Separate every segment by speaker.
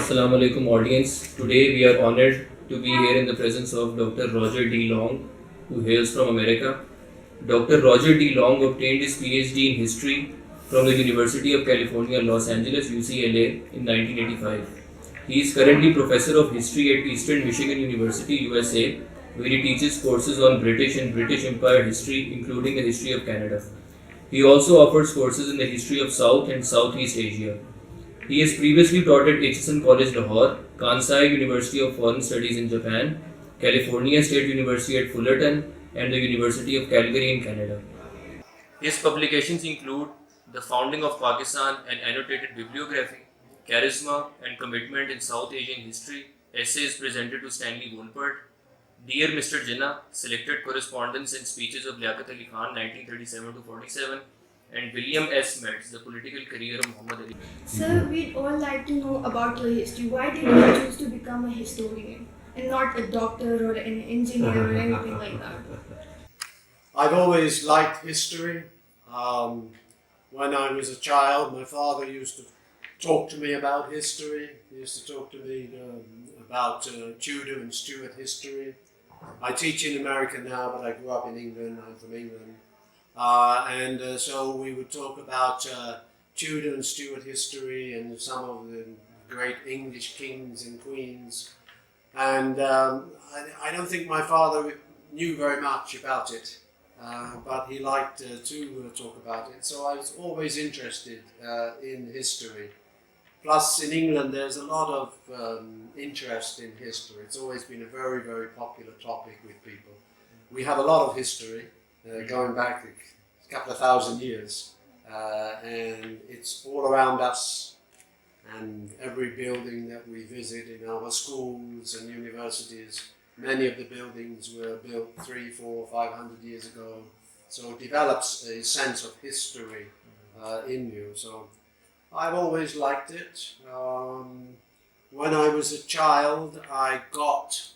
Speaker 1: Assalamu alaikum audience. Today we are honored to be here in the presence of Dr. Roger D. Long, who hails from America. Dr. Roger D. Long obtained his PhD in history from the University of California, Los Angeles, UCLA in 1985. He is currently professor of history at Eastren Michigan University USA, where he teaches courses on British and British Empire history, including the history of Canada. He also offers courses in the history of South and Southeast Asia. He has previously taught at Eastren College, Lahore, Kansai University of Foreign Studies in Japan, California State University at Fullerton, and the University of Calgary in Canada. His publications include The Founding of Pakistan, an annotated bibliography, Charisma and Commitment in South Asian History, essays presented to Stanley Wolpert, Dear Mr. Jinnah, selected correspondence and speeches of Liaquat Ali Khan 1937 to 47, and William S. Metz, the political career of Muhammad Ali.
Speaker 2: Sir, we'd all like to know about your history. Why did you choose to become a historian and not a doctor or an engineer or anything like that?
Speaker 3: I've always liked history. When I was a child, my father used to talk to me about history. He used to talk to me about Tudor and Stuart history. I teach in America now, but I grew up in England. I'm from England. So we would talk about Tudor and Stuart history and some of the great English kings and queens. And I don't think my father knew very much about it, but he liked to talk about it. So I was always interested in history. Plus, in England, there's a lot of interest in history. It's always been a very, very popular topic with people. We have a lot of history. Going back a couple of thousand years, and it's all around us, and every building that we visit in our schools and universities, many of the buildings were built 300, 400, 500 years ago, so it develops a sense of history in you. So I've always liked it. When I was a child, I got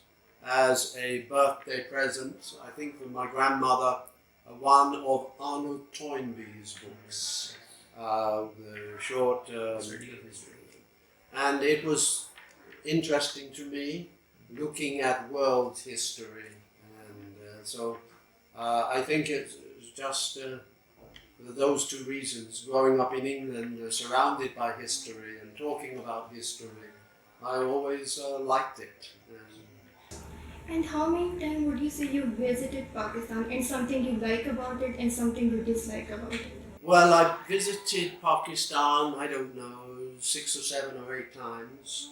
Speaker 3: as a birthday present, I think from my grandmother, one of Arnold Toynbee's books, the short and it was interesting to me looking at world history, and I think it's just those two reasons. Growing up in England, surrounded by history and talking about history, I always liked it.
Speaker 2: And how many times would you say you visited Pakistan, and something you like about it and something you dislike about it?
Speaker 3: Well, I visited Pakistan, I don't know, 6 or 7 or 8 times.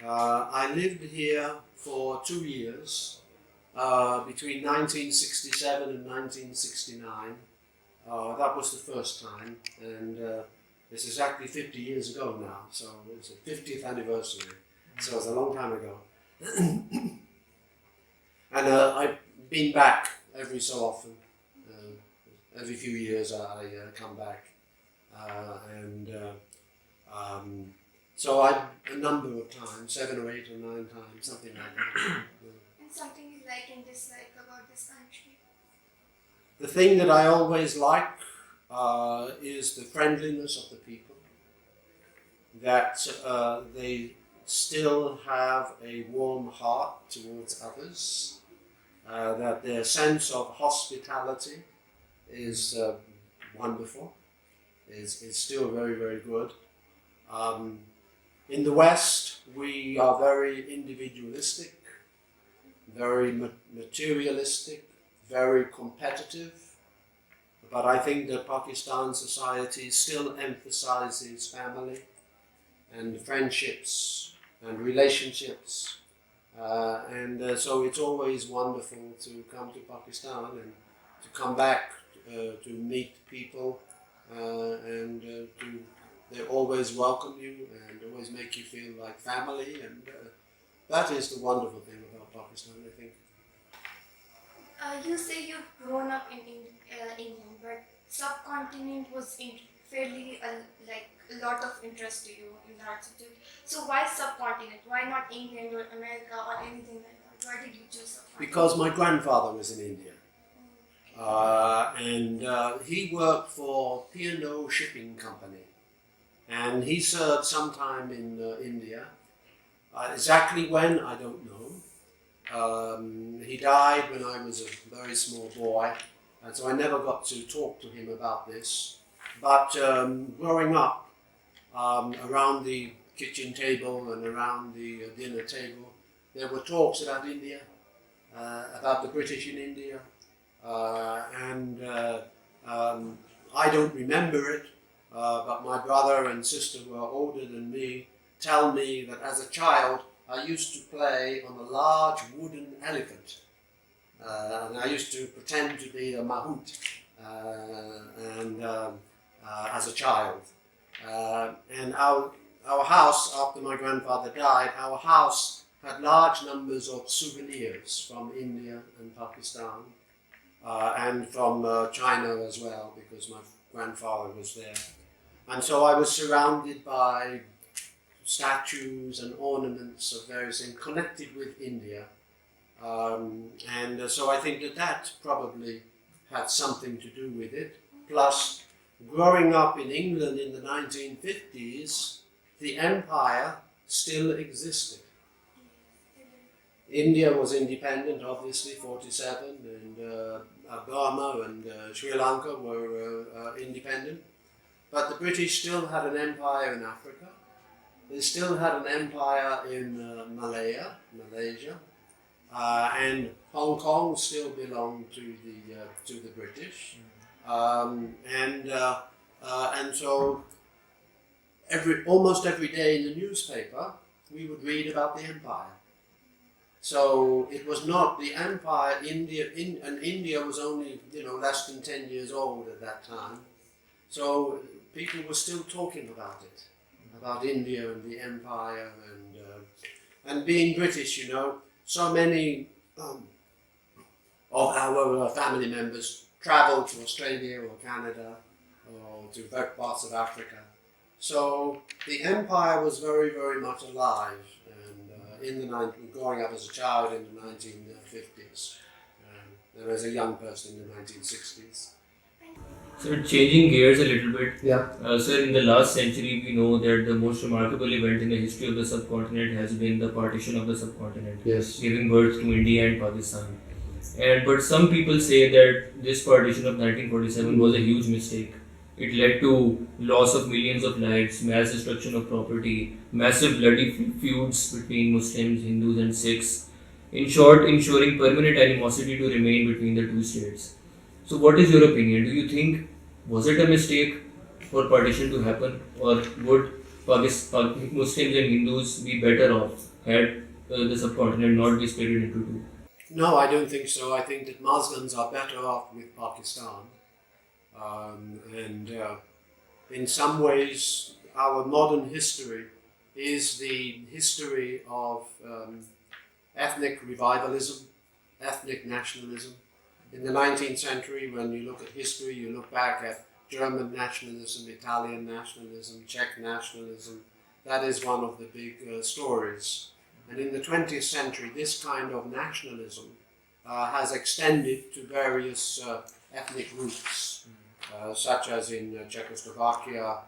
Speaker 3: I lived here for 2 years, between 1967 and 1969. That was the first time, and it's exactly 50 years ago now, so it's a 50th anniversary, so it's a long time ago. And I've been back every so often. Every few years I come back. So a number of times, 7 or 8 or 9 times, something like that.
Speaker 2: And something you like and dislike about this country?
Speaker 3: The thing that I always like is the friendliness of the people. That they still have a warm heart towards others. That their sense of hospitality is wonderful, is still very, very good. In the West, we are very individualistic, very materialistic, very competitive, but I think that Pakistan society still emphasizes family and friendships and relationships. So it's always wonderful to come to Pakistan and to come back to meet people, they always welcome you and always make you feel like family, and that is the wonderful thing about Pakistan, I think.
Speaker 2: You say you've grown up in England, but subcontinent was fairly a lot of interest to you in that subject. So why subcontinent? Why not England or America or anything like that? Why did you choose subcontinent?
Speaker 3: Because my grandfather was in India. He worked for P&O Shipping Company, and he served some time in India, Exactly when, I don't know. He died when I was a very small boy, and so I never got to talk to him about this. But growing up around the kitchen table and around the dinner table, there were talks about India, about the British in India, and I don't remember it, but my brother and sister who are older than me tell me that as a child I used to play on a large wooden elephant, and I used to pretend to be a mahout as a child. And our house, after my grandfather died, our house had large numbers of souvenirs from India and Pakistan, and from China as well, because my grandfather was there. And so I was surrounded by statues and ornaments of various things connected with India. So I think that probably had something to do with it. Plus, growing up in England in the 1950s, the empire still existed. India was independent, obviously, 47, and Burma and Sri Lanka were independent. But the British still had an empire in Africa. They still had an empire in Malaysia, and Hong Kong still belonged to the British. And so almost every day in the newspaper, we would read about the empire. So it was not the empire. India was only less than 10 years old at that time. So people were still talking about it, about India and the empire, and being British. So many of our family members travelled to Australia or Canada or to parts of Africa. So the empire was very, very much alive, and growing up as a child in the 1950s, and as a young person in the 1960s.
Speaker 1: So changing gears a little bit.
Speaker 3: Yeah.
Speaker 1: Sir, in the last century, we know that the most remarkable event in the history of the subcontinent has been the partition of the subcontinent,
Speaker 3: Yes.
Speaker 1: giving birth to India and Pakistan. But some people say that this partition of 1947 was a huge mistake. It led to loss of millions of lives, mass destruction of property, massive bloody feuds between Muslims, Hindus and Sikhs. In short, ensuring permanent animosity to remain between the two states. So what is your opinion? Do you think, was it a mistake for partition to happen, or would Muslims and Hindus be better off had the subcontinent not be split into two?
Speaker 3: No, I don't think so. I think that Muslims are better off with Pakistan. In some ways, our modern history is the history of ethnic revivalism, ethnic nationalism. In the 19th century, when you look at history, you look back at German nationalism, Italian nationalism, Czech nationalism. That is one of the big stories. And in the 20th century, this kind of nationalism has extended to various ethnic groups, such as in Czechoslovakia,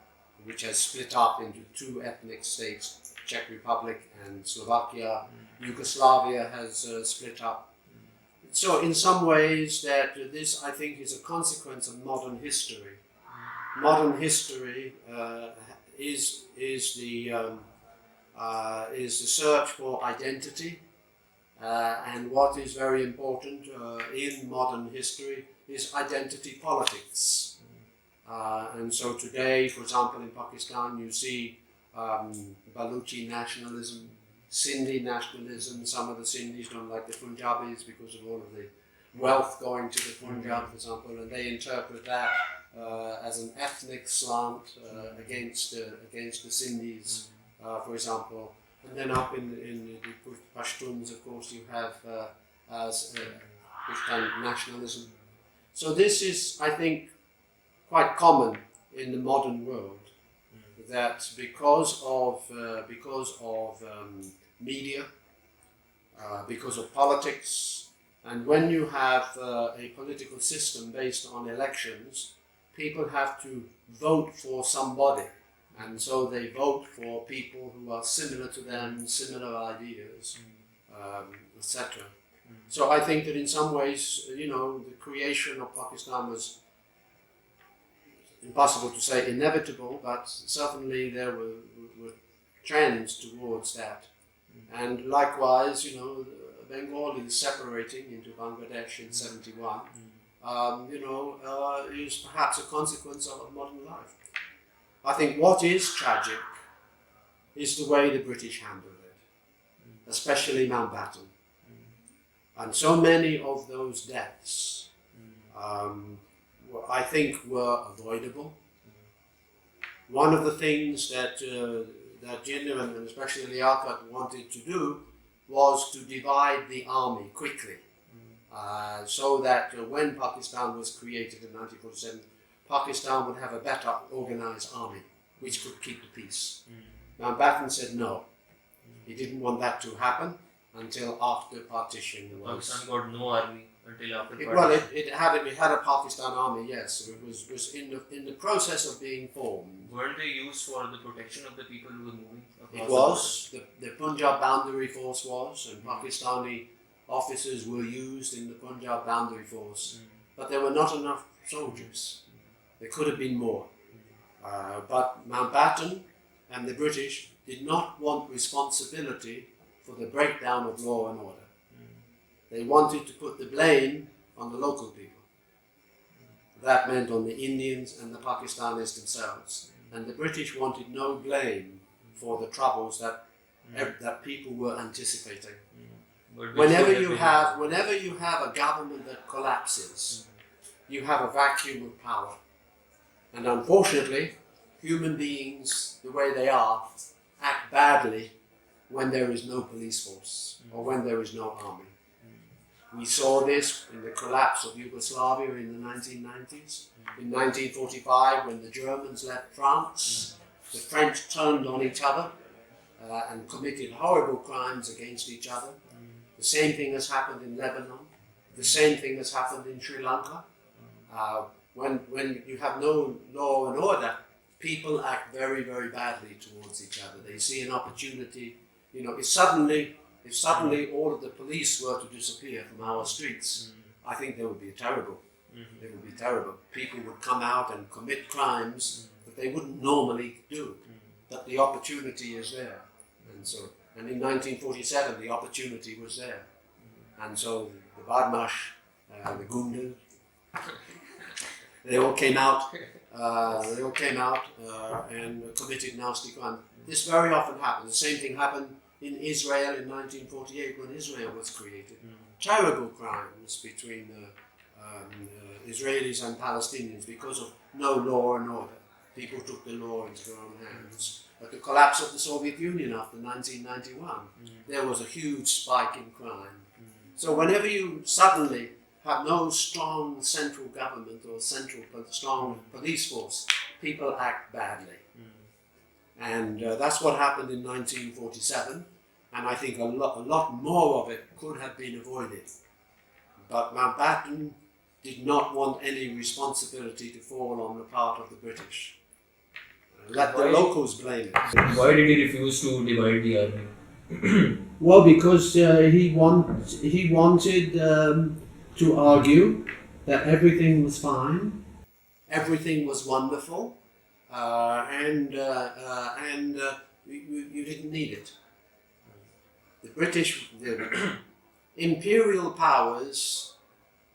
Speaker 3: which has split up into two ethnic states, Czech Republic and Slovakia. Yugoslavia has split up. So in some ways this, I think, is a consequence of modern history. Modern history is the search for identity, and what is very important in modern history is identity politics. And so today, for example, in Pakistan, you see Baluchi nationalism, Sindhi nationalism. Some of the Sindhis don't like the Punjabis because of all of the wealth going to the Punjab, for example, and they interpret that as an ethnic slant against the Sindhis, for example. And then up in the Pashtuns, of course, you have Pashtun nationalism. So this is, I think, quite common in the modern world, that because of media, because of politics, and when you have a political system based on elections, people have to vote for somebody. and so they vote for people who are similar to them, similar ideas, etc. So I think that in some ways, the creation of Pakistan was impossible to say inevitable, but certainly there were trends towards that. And likewise, Bengal is separating into Bangladesh in 71, is perhaps a consequence of modern life. I think what is tragic is the way the British handled it, especially Mountbatten. And so many of those deaths, I think, were avoidable. One of the things that Jinnah and especially Liaquat wanted to do was to divide the army quickly, so that when Pakistan was created in 1947, Pakistan would have a better organized army which could keep the peace. Mountbatten said no. He didn't want that to happen until after partition.
Speaker 1: Pakistan got no army until after partition.
Speaker 3: Well, it had a Pakistan army, yes. So it was in the process of being formed.
Speaker 1: Weren't they used for the protection of the people who were moving across?
Speaker 3: It was. The Punjab boundary force was, and Pakistani officers were used in the Punjab boundary force. But there were not enough soldiers. There could have been more. But Mountbatten and the British did not want responsibility for the breakdown of law and order. They wanted to put the blame on the local people. That meant on the Indians and the Pakistanis themselves. And the British wanted no blame for the troubles that people were anticipating. Whenever you have a government that collapses, you have a vacuum of power. And unfortunately, human beings, the way they are, act badly when there is no police force or when there is no army. We saw this in the collapse of Yugoslavia in the 1990s. In 1945, when the Germans left France, the French turned on each other and committed horrible crimes against each other. The same thing has happened in Lebanon. The same thing has happened in Sri Lanka. When you have no law and order, people act very, very badly towards each other. They see an opportunity. If suddenly all of the police were to disappear from our streets, I think they would be terrible. It would be terrible. People would come out and commit crimes that they wouldn't normally do. But the opportunity is there. And in 1947, the opportunity was there. And so the Badmash, the Gundel, they all came out. And committed nasty crimes. This very often happens. The same thing happened in Israel in 1948 when Israel was created. Terrible crimes between Israelis and Palestinians because of no law and order. People took the law into their own hands. At the collapse of the Soviet Union after 1991, there was a huge spike in crime. So whenever you suddenly have no strong central government or strong police force, people act badly. And that's what happened in 1947, and I think a lot more of it could have been avoided. But Mountbatten did not want any responsibility to fall on the part of the British. Let the locals blame it.
Speaker 1: Why did he refuse to divide the army?
Speaker 3: Well, because he wanted to argue that everything was fine, everything was wonderful, and you didn't need it. The imperial powers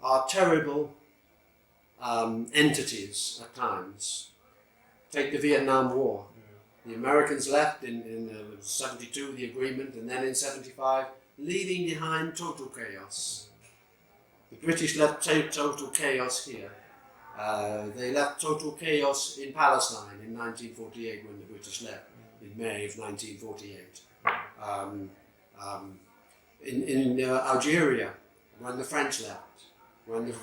Speaker 3: are terrible entities at times. Take the Vietnam War. The Americans left in 72, the agreement, and then in 75, leaving behind total chaos. The British left total chaos here. They left total chaos in Palestine in 1948 when the British left, in May of 1948. In Algeria, when the French left. When the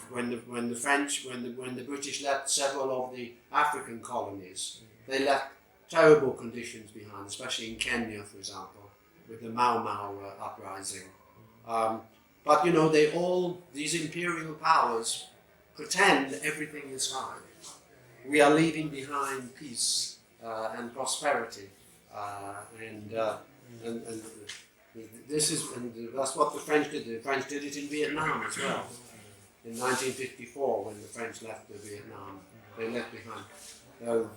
Speaker 3: British left several of the African colonies, they left terrible conditions behind, especially in Kenya, for example, with the Mau Mau uprising. But these imperial powers pretend everything is fine. We are leaving behind peace and prosperity, and this is, and that's what the French did. The French did it in Vietnam as well. In 1954, when the French left Vietnam, they left behind.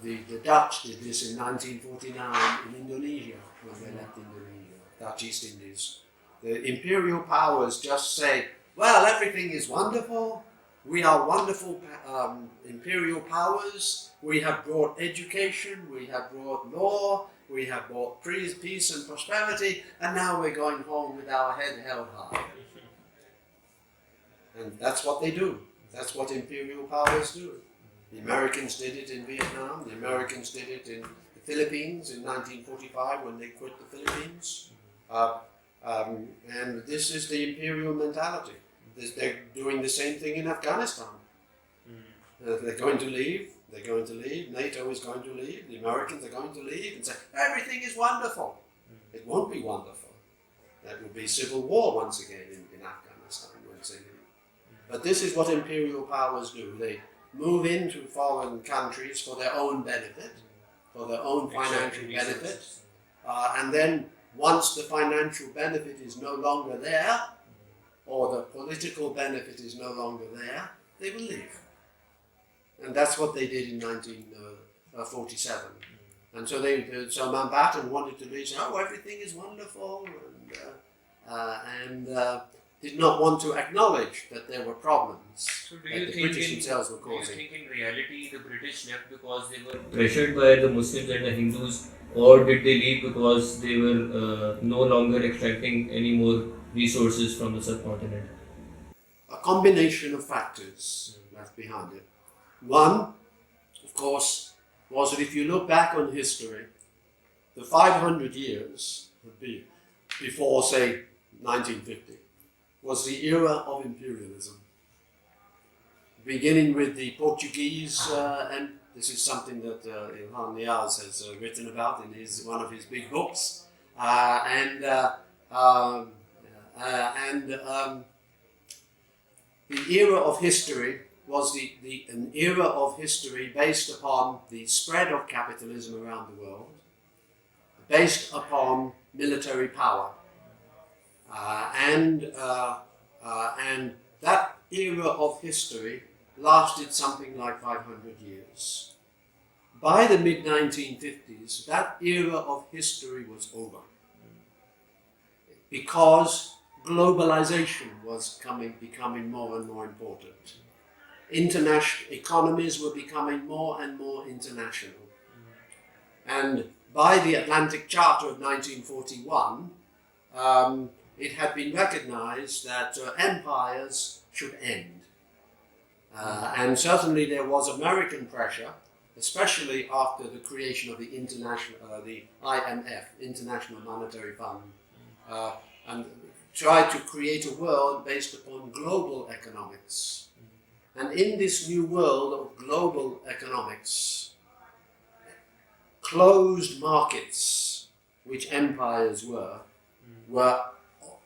Speaker 3: The Dutch did this in 1949 in Indonesia, when they left Indonesia, Dutch East Indies. The imperial powers just say, well, everything is wonderful. We are wonderful imperial powers. We have brought education, we have brought law, we have brought peace and prosperity, and now we're going home with our head held high. And that's what they do. That's what imperial powers do. The Americans did it in Vietnam. The Americans did it in the Philippines in 1945 when they quit the Philippines. And this is the imperial mentality. They're doing the same thing in Afghanistan. They're going to leave. They're going to leave. NATO is going to leave. The Americans are going to leave and say, everything is wonderful. It won't be wonderful. That will be civil war once again in Afghanistan once they leave. But this is what imperial powers do. They move into foreign countries for their own benefit, for their own financial benefit. And then once the financial benefit is no longer there, or the political benefit is no longer there, they will leave. And that's what they did in 1947. And so so Mountbatten wanted to leave, say, oh, everything is wonderful, and did not want to acknowledge that there were problems
Speaker 1: So do
Speaker 3: that
Speaker 1: you
Speaker 3: the
Speaker 1: think
Speaker 3: British themselves were causing.
Speaker 1: Do you think in reality the British left because they were pressured by the Muslims and the Hindus, or did they leave because they were no longer extracting any more resources from the subcontinent?
Speaker 3: A combination of factors left behind it. One, of course, was that if you look back on history, the 500 years before, say, 1950, was the era of imperialism. Beginning with the Portuguese, and this is something that Ilhan Niaz has written about in one of his big books, the era of history was an era of history based upon the spread of capitalism around the world, based upon military power. And that era of history lasted something like 500 years. By the mid-1950s, that era of history was over, because globalization was becoming more and more important. International economies were becoming more and more international. And by the Atlantic Charter of 1941, it had been recognized that empires should end. And certainly there was American pressure, especially after the creation of the IMF, International Monetary Fund, and tried to create a world based upon global economics. And in this new world of global economics, closed markets, which empires were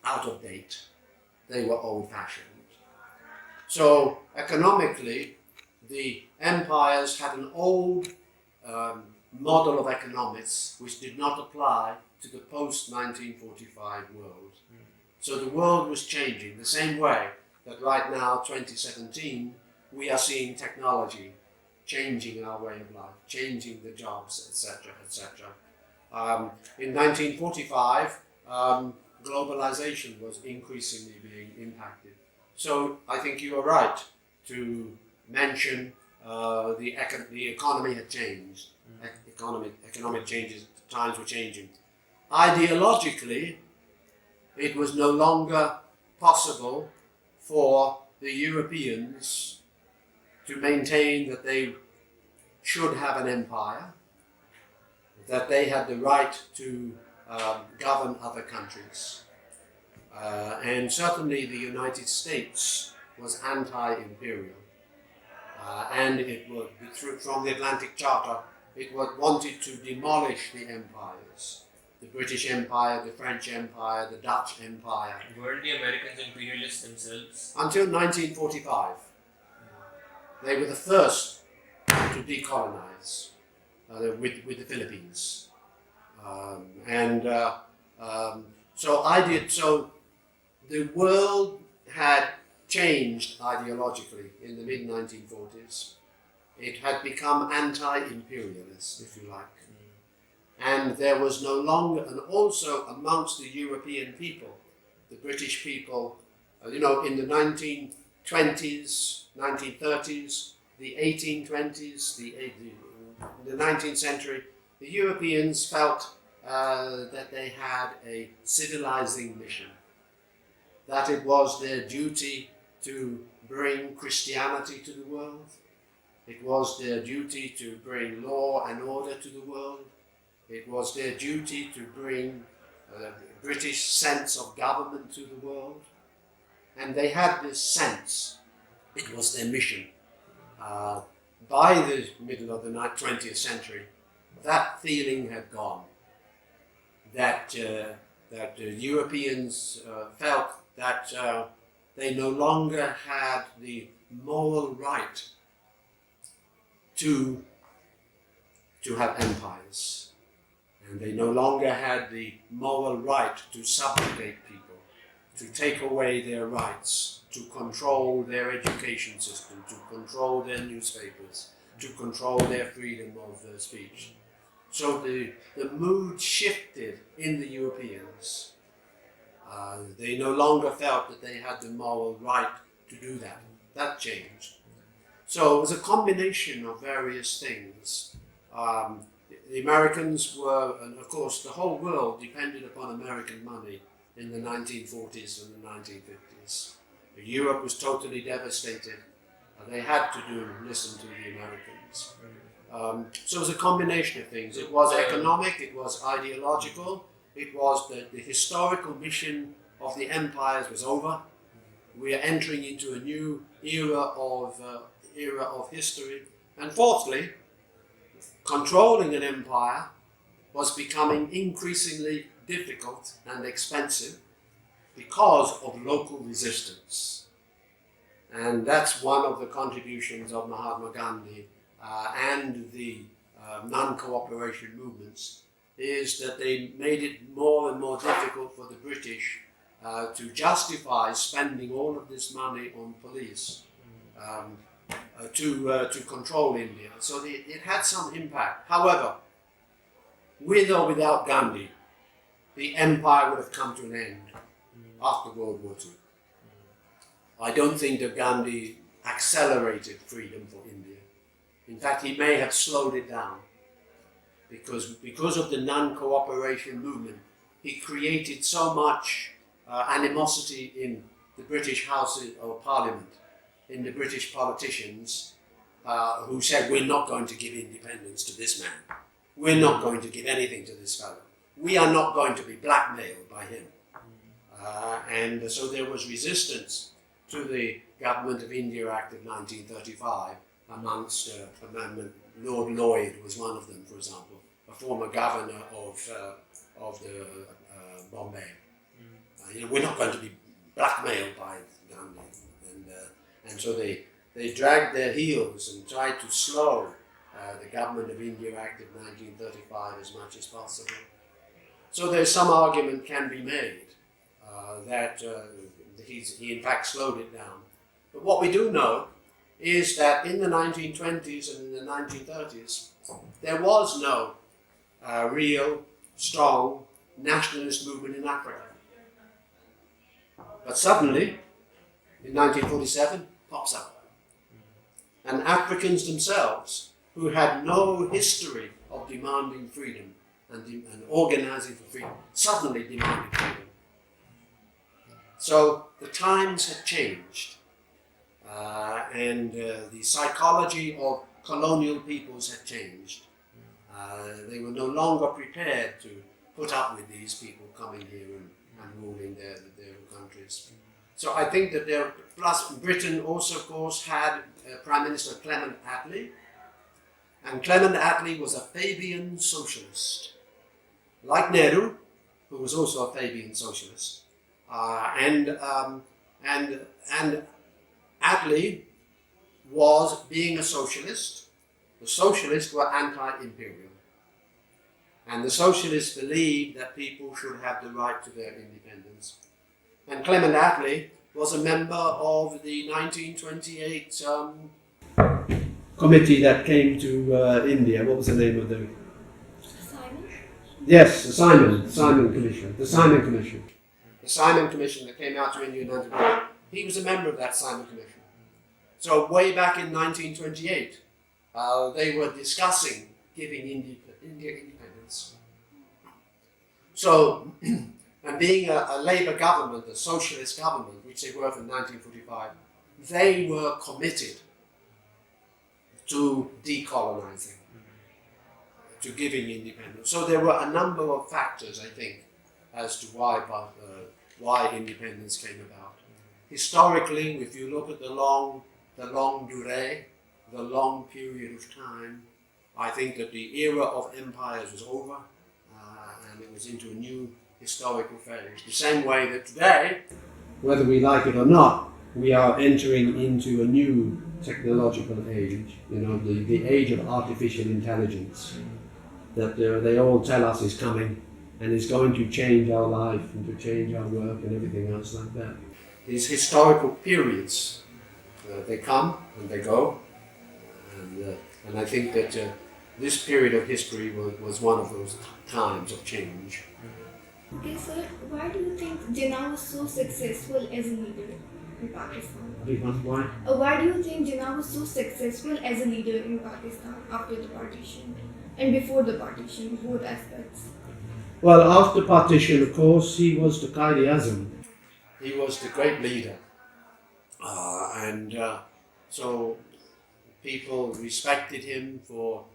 Speaker 3: out of date. They were old-fashioned. So economically, the empires had an old model of economics which did not apply to the post-1945 world. So the world was changing the same way that right now, 2017, we are seeing technology changing our way of life, changing the jobs, etc., etc. In 1945, globalization was increasingly being impacted. So I think you are right to mention the economy had changed. Economic changes, times were changing. Ideologically, it was no longer possible for the Europeans to maintain that they should have an empire, that they had the right to govern other countries. And certainly the United States was anti-imperial. And it was, from the Atlantic Charter, it wanted to demolish the empires. The British Empire, the French Empire, the Dutch Empire.
Speaker 1: Weren't the Americans imperialists themselves?
Speaker 3: Until 1945. They were the first to decolonize. with the Philippines. So the world had changed ideologically in the mid-1940s. It had become anti-imperialist, if you like. And there was no longer, and also amongst the European people, the British people, in the 1920s, 1930s, the 1820s, the 19th century, the Europeans felt that they had a civilizing mission, that it was their duty to bring Christianity to the world. It was their duty to bring law and order to the world. It was their duty to bring the British sense of government to the world. And they had this sense, it was their mission. By the middle of the 20th century, that feeling had gone. That Europeans felt that they no longer had the moral right to have empires. And they no longer had the moral right to subjugate people, to take away their rights, to control their education system, to control their newspapers, to control their freedom of speech. So the mood shifted in the Europeans. They no longer felt that they had the moral right to do that. That changed. So it was a combination of various things. The Americans were, and of course the whole world depended upon American money in the 1940s and the 1950s. Europe was totally devastated. They had to listen to the Americans. So it was a combination of things. It was economic, it was ideological, it was that the historical mission of the empires was over. We are entering into a new era of history. And fourthly, controlling an empire was becoming increasingly difficult and expensive because of local resistance. And that's one of the contributions of Mahatma Gandhi and the non-cooperation movements, is that they made it more and more difficult for the British to justify spending all of this money on police to control India. So it had some impact. However, with or without Gandhi, the empire would have come to an end after World War II. I don't think that Gandhi accelerated freedom for India. In fact, he may have slowed it down because of the non-cooperation movement. He created so much animosity in the British House or Parliament, in the British politicians who said, we're not going to give independence to this man. We're not going to give anything to this fellow. We are not going to be blackmailed by him. And so there was resistance to the Government of India Act of 1935 amongst Lord Lloyd was one of them, for example, a former governor of the Bombay. We're not going to be blackmailed by Gandhi. And so they dragged their heels and tried to slow the Government of India Act of 1935 as much as possible. So there's some argument can be made that he in fact slowed it down. But what we do know is that in the 1920s and in the 1930s, there was no real, strong nationalist movement in Africa. But suddenly, in 1947, pops up. And Africans themselves, who had no history of demanding freedom and organizing for freedom, suddenly demanded freedom. So the times had changed. And the psychology of colonial peoples had changed. They were no longer prepared to put up with these people coming here and ruling their countries. So I think that plus Britain also, of course, had Prime Minister Clement Attlee. And Clement Attlee was a Fabian socialist, like Nehru, who was also a Fabian socialist. And Attlee was, being a socialist, The socialists were anti-imperial. And the socialists believed that people should have the right to their independence. And Clement Attlee was a member of the 1928 committee that came to India. What was the name of the...
Speaker 2: Simon?
Speaker 3: Yes, the Simon Commission. The Simon Commission. The Simon Commission that came out to India in 1928. He was a member of that Simon Commission. So way back in 1928, they were discussing giving India independence. So, and being a Labour government, a socialist government, which they were from 1945, they were committed to decolonising, to giving independence. So there were a number of factors, I think, as to why independence came about. Historically, if you look at the long durée, the long period of time, I think that the era of empires was over, and it was into a new historical phase. The same way that today, whether we like it or not, we are entering into a new technological age, the age of artificial intelligence, that they all tell us is coming and is going to change our life and to change our work and everything else like that. These historical periods, they come and they go, and I think that this period of history was one of those times of change.
Speaker 2: Okay, sir, why do you think Jinnah was so successful as a leader in Pakistan?
Speaker 3: Why?
Speaker 2: Why do you think Jinnah was so successful as a leader in Pakistan after the partition and before the partition, both aspects?
Speaker 3: Well, after partition, of course, he was the Quaid-i-Azam. He was the great leader. So people respected him for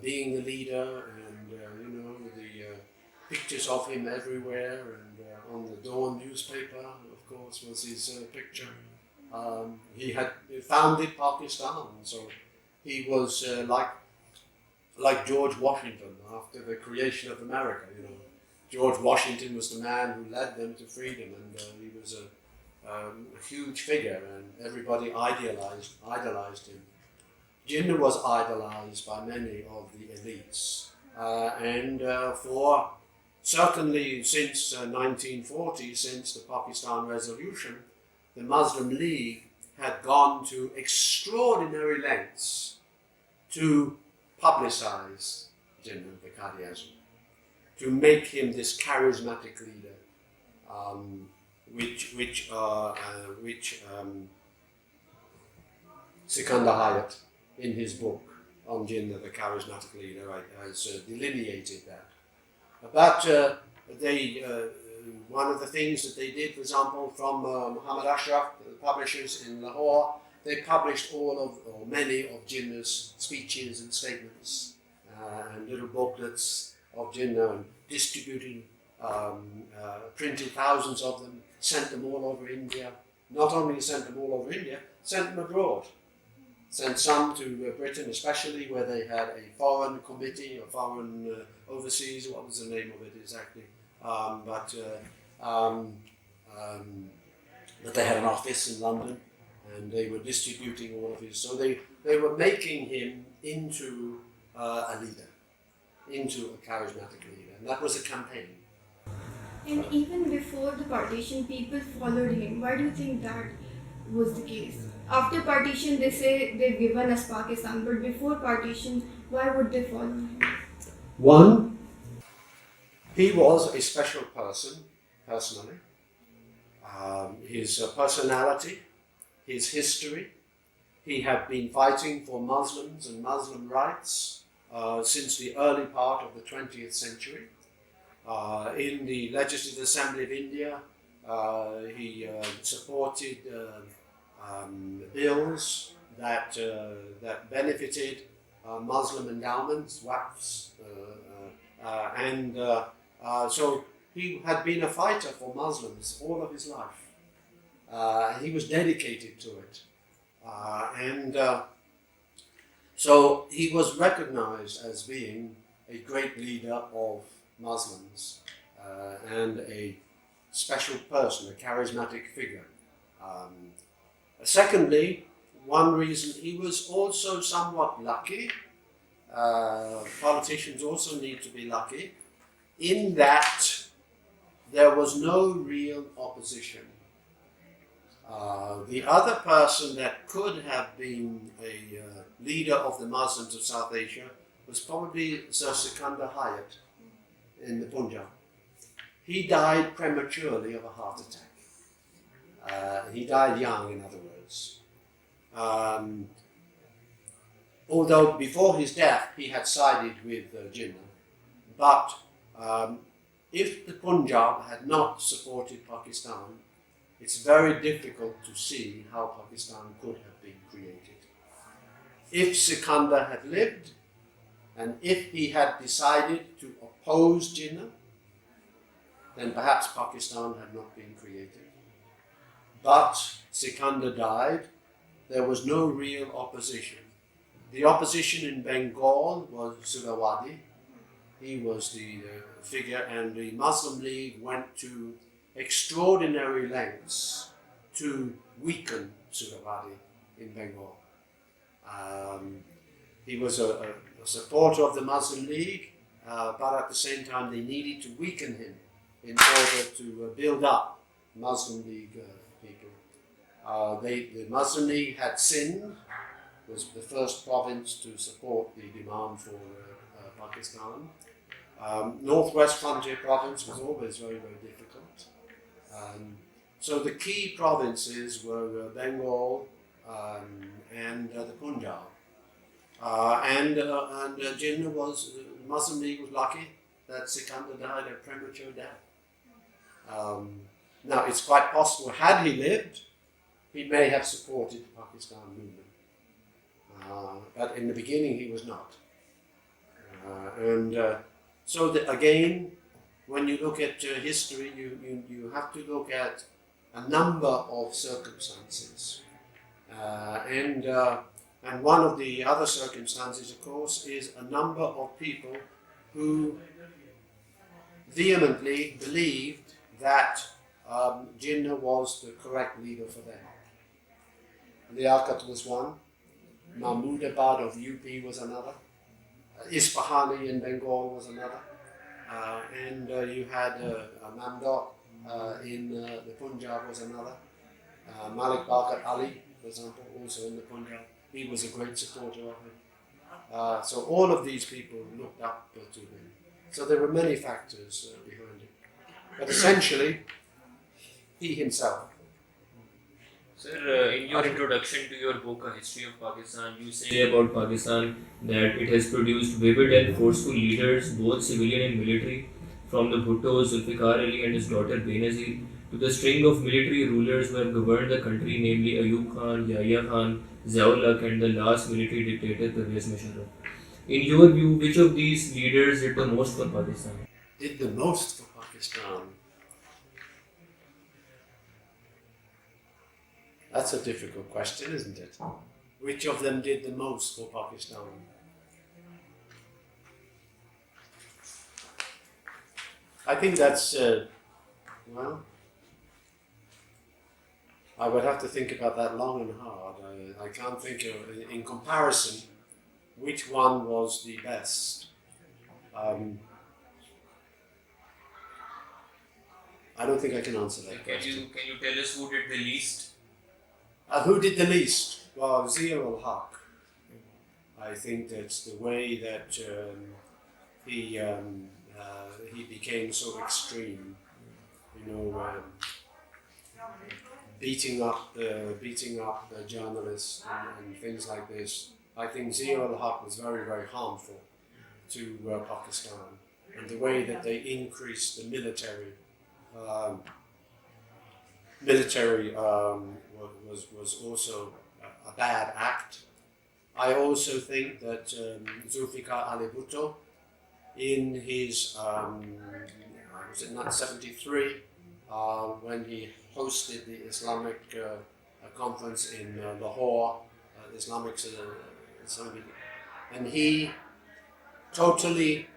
Speaker 3: being the leader, and the pictures of him everywhere, and on the Dawn newspaper, of course, was his picture. He had founded Pakistan, so he was like George Washington after the creation of America. George Washington was the man who led them to freedom, and he was a huge figure, and everybody idolized him. Jinnah was idolized by many of the elites, and for certainly since 1940, since the Pakistan Resolution, the Muslim League had gone to extraordinary lengths to publicize Jinnah, the Quaid-i-Azam, to make him this charismatic leader, which Sikandar Hayat, in his book on Jinnah, the charismatic leader, has delineated that. But one of the things that they did, for example, from Muhammad Ashraf, the publishers in Lahore, they published many of Jinnah's speeches and statements, and little booklets of Jinnah, and distributing, printed thousands of them, sent them all over India. Not only sent them all over India, sent them abroad. Sent some to Britain, especially where they had a foreign committee, or foreign overseas, what was the name of it exactly? But they had an office in London, and they were distributing all of his. So they were making him into a leader, into a charismatic leader, and that was a campaign.
Speaker 2: And even before the partition, people followed him. Why do you think that was the case? After partition, they say they've given us Pakistan, but before partition, why would they follow him?
Speaker 3: One, he was a special person, personally. His personality, his history. He had been fighting for Muslims and Muslim rights since the early part of the 20th century. In the Legislative Assembly of India, he supported bills that benefited Muslim endowments, waqfs, and so he had been a fighter for Muslims all of his life. He was dedicated to it, and so he was recognized as being a great leader of Muslims and a special person, a charismatic figure. Secondly, one reason, he was also somewhat lucky. Politicians also need to be lucky, in that there was no real opposition. The other person that could have been a leader of the Muslims of South Asia was probably Sir Sikandar Hayat in the Punjab. He died prematurely of a heart attack. He died young, in other words. Although before his death he had sided with Jinnah, but if the Punjab had not supported Pakistan, it's very difficult to see how Pakistan could have been created. If Sikandar had lived, and if he had decided to oppose Jinnah, then perhaps Pakistan had not been created. But Sikandar died, there was no real opposition. The opposition in Bengal was Surawadi. He was the figure, and the Muslim League went to extraordinary lengths to weaken Surawadi in Bengal. He was a supporter of the Muslim League, but at the same time they needed to weaken him in order to build up Muslim League people. The Muslim League had Sindh, was the first province to support the demand for Pakistan. Northwest Frontier Province was always very, very difficult. So the key provinces were Bengal and the Punjab. And Jinnah was, the Muslim League was lucky that Sikandar died a premature death. Now it's quite possible, had he lived, he may have supported the Pakistan movement. But in the beginning he was not. So again, when you look at history, you have to look at a number of circumstances. And one of the other circumstances, of course, is a number of people who vehemently believed that Jinnah was the correct leader for them. Liaquat was one, Mahmudabad of UP was another, Isfahani in Bengal was another, and you had Namdok in the Punjab was another, Malik Barkat Ali, for example, also in the Punjab. He was a great supporter of him. So all of these people looked up to him. So there were many factors behind it. But essentially, he himself.
Speaker 1: Sir, in your introduction to your book, A History of Pakistan, you say about Pakistan that it has produced vivid and forceful leaders, both civilian and military, from the Bhutto, Zulfikar Ali and his daughter Benazir, to the string of military rulers who have governed the country, namely Ayub Khan, Yahya Khan, Ziaul-Haq and the last military dictator Pervez Musharraf. In your view, which of these leaders did the most for Pakistan?
Speaker 3: Did the most for Pakistan? That's a difficult question, isn't it? Which of them did the most for Pakistan? I think that's, well, I would have to think about that long and hard. I can't think of, in comparison, which one was the best. I don't think I can answer that question.
Speaker 1: Can you tell us who did the least?
Speaker 3: Who did the least? Well, Ziaul-Haq. I think that's the way that he became so extreme. You know, beating up journalists and things like this. I think Ziaul-Haq was very, very harmful to Pakistan, and the way that they increased the military was also a bad act. I also think that Zulfikar Ali Bhutto, in his was it 1973, when he hosted the Islamic conference in Lahore, Islamic, and he totally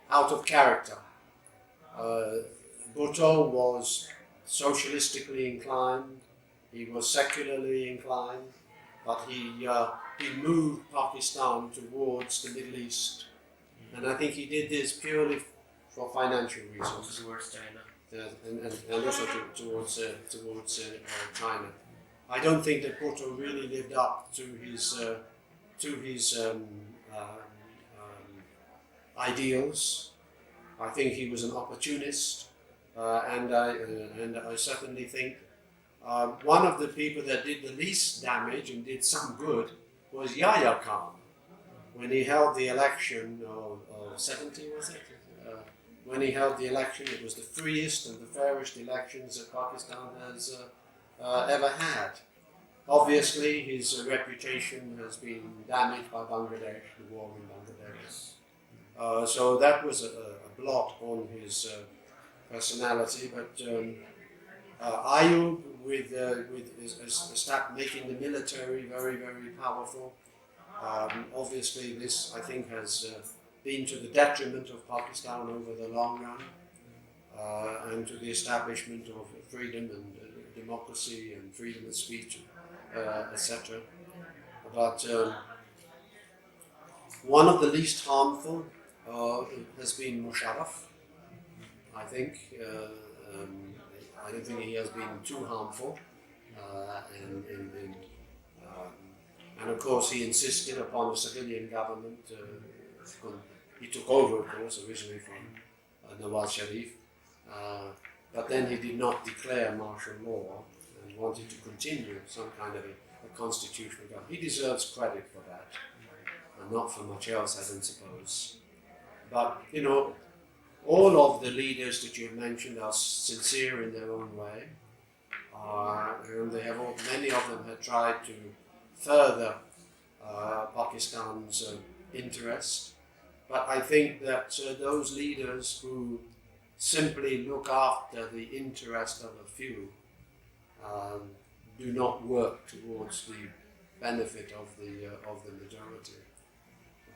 Speaker 3: out of character. Bhutto was socialistically inclined, he was secularly inclined, but he moved Pakistan towards the Middle East, and I think he did this purely for financial reasons.
Speaker 1: Towards China.
Speaker 3: And also towards China. I don't think that Bhutto really lived up to his ideals. I think he was an opportunist, and I certainly think one of the people that did the least damage and did some good was Yahya Khan when he held the election of 70, was it? When he held the election, it was the freest and the fairest elections that Pakistan has ever had. Obviously, his reputation has been damaged by Bangladesh, the war in Bangladesh. So that was a blot on his personality. But Ayub, with making the military very, very powerful, obviously this, I think, has been to the detriment of Pakistan over the long run, and to the establishment of freedom and democracy and freedom of speech, etc. But one of the least harmful has been Musharraf, I think. I don't think he has been too harmful, and of course he insisted upon a civilian government. He took over, of course, originally from Nawaz Sharif, but then he did not declare martial law and wanted to continue some kind of a constitutional government. He deserves credit for that, and not for much else, I don't suppose. But, you know, all of the leaders that you've mentioned are sincere in their own way, and they have many of them have tried to further Pakistan's interest. But I think that those leaders who simply look after the interest of a few do not work towards the benefit of the majority.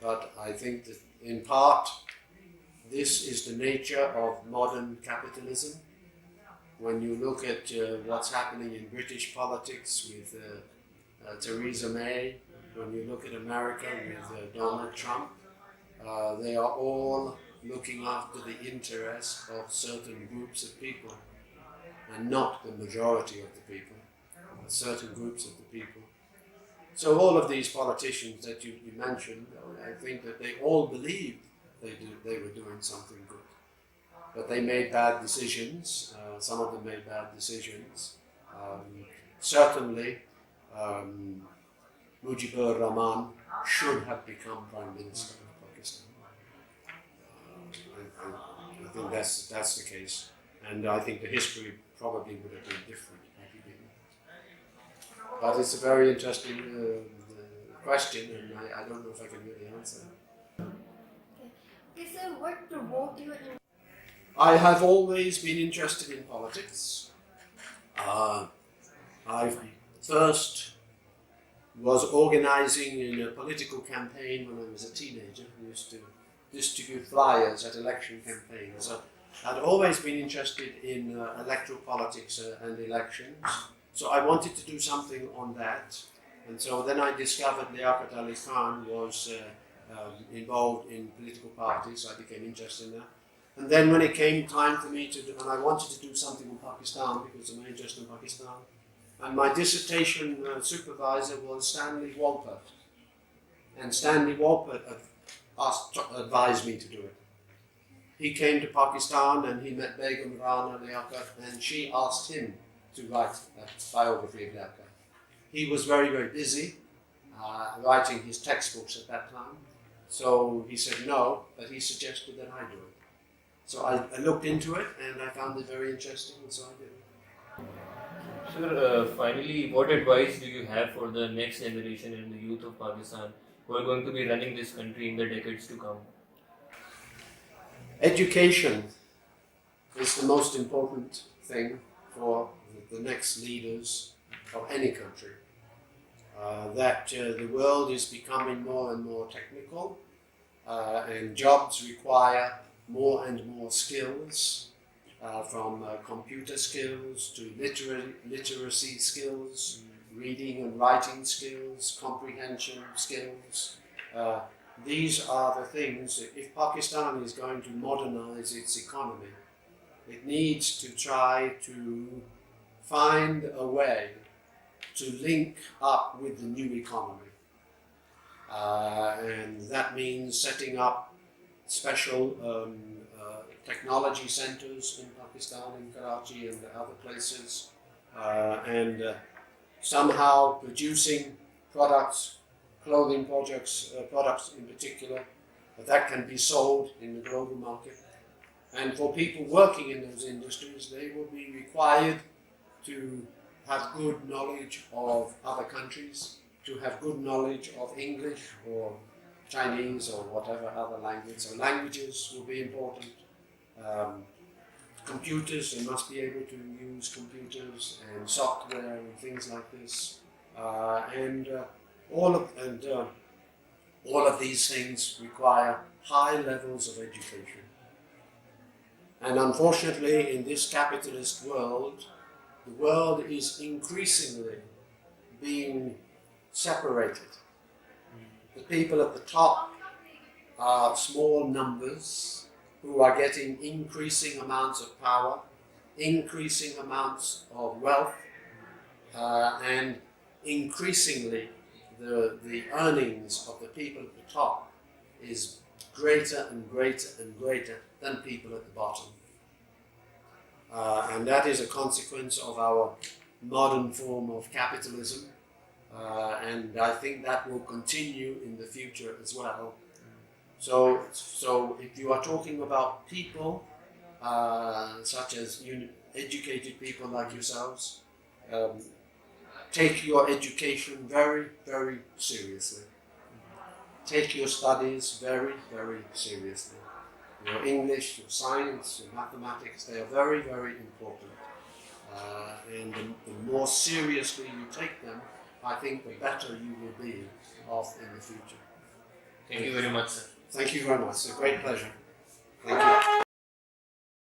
Speaker 3: But I think that in part this is the nature of modern capitalism. When you look at what's happening in British politics with Theresa May, when you look at America with Donald Trump, they are all looking after the interest of certain groups of people, and not the majority of the people, but certain groups of the people. So all of these politicians that you mentioned, I think that they all believed they were doing something good. But they made bad decisions. Some of them made bad decisions. Certainly, Mujibur Rahman should have become Prime Minister of Pakistan. I think that's the case. And I think the history probably would have been different had he been. But it's a very interesting question, and I don't know if I can really answer it.
Speaker 2: Okay, so what provoked you in?
Speaker 3: I have always been interested in politics. I first was organizing in a political campaign when I was a teenager. I used to distribute flyers at election campaigns. I'd always been interested in electoral politics and elections. So I wanted to do something on that. And so then I discovered Liaquat Ali Khan was involved in political parties, so I became interested in that. And then when it came time for me to do, and I wanted to do something in Pakistan because of my interest in Pakistan, and my dissertation supervisor was Stanley Walpert. And Stanley Walpert advised me to do it. He came to Pakistan and he met Begum Rana Liaquat, and she asked him to write a biography of Liaquat. He was very, very busy writing his textbooks at that time. So he said no, but he suggested that I do it. So I looked into it and I found it very interesting, and so I did it.
Speaker 1: Sir, finally, what advice do you have for the next generation and the youth of Pakistan who are going to be running this country in the decades to come?
Speaker 3: Education is the most important thing for the next leaders of any country. The world is becoming more and more technical, and jobs require more and more skills, from computer skills to literacy skills, reading and writing skills, comprehension skills. These are the things that if Pakistan is going to modernize its economy, it needs to try to find a way to link up with the new economy. And that means setting up special technology centers in Pakistan, in Karachi and other places, and somehow producing products, clothing products in particular, that can be sold in the global market. And for people working in those industries, they will be required to have good knowledge of other countries, to have good knowledge of English or Chinese or whatever other language. So languages will be important. Computers, they must be able to use computers and software and things like this. All of these things require high levels of education. And unfortunately, in this capitalist world, the world is increasingly being separated. The people at the top are small numbers who are getting increasing amounts of power, increasing amounts of wealth, and increasingly the earnings of the people at the top is greater and greater and greater than people at the bottom. And that is a consequence of our modern form of capitalism. And I think that will continue in the future as well. So if you are talking about people, such as educated people like yourselves, take your education very, very seriously. Take your studies very, very seriously. Your English, your science, your mathematics, they are very, very important. And the more seriously you take them, I think the better you will be off in the future.
Speaker 1: Thank you very much, sir.
Speaker 3: Thank you very much. It's a great pleasure. Thank you.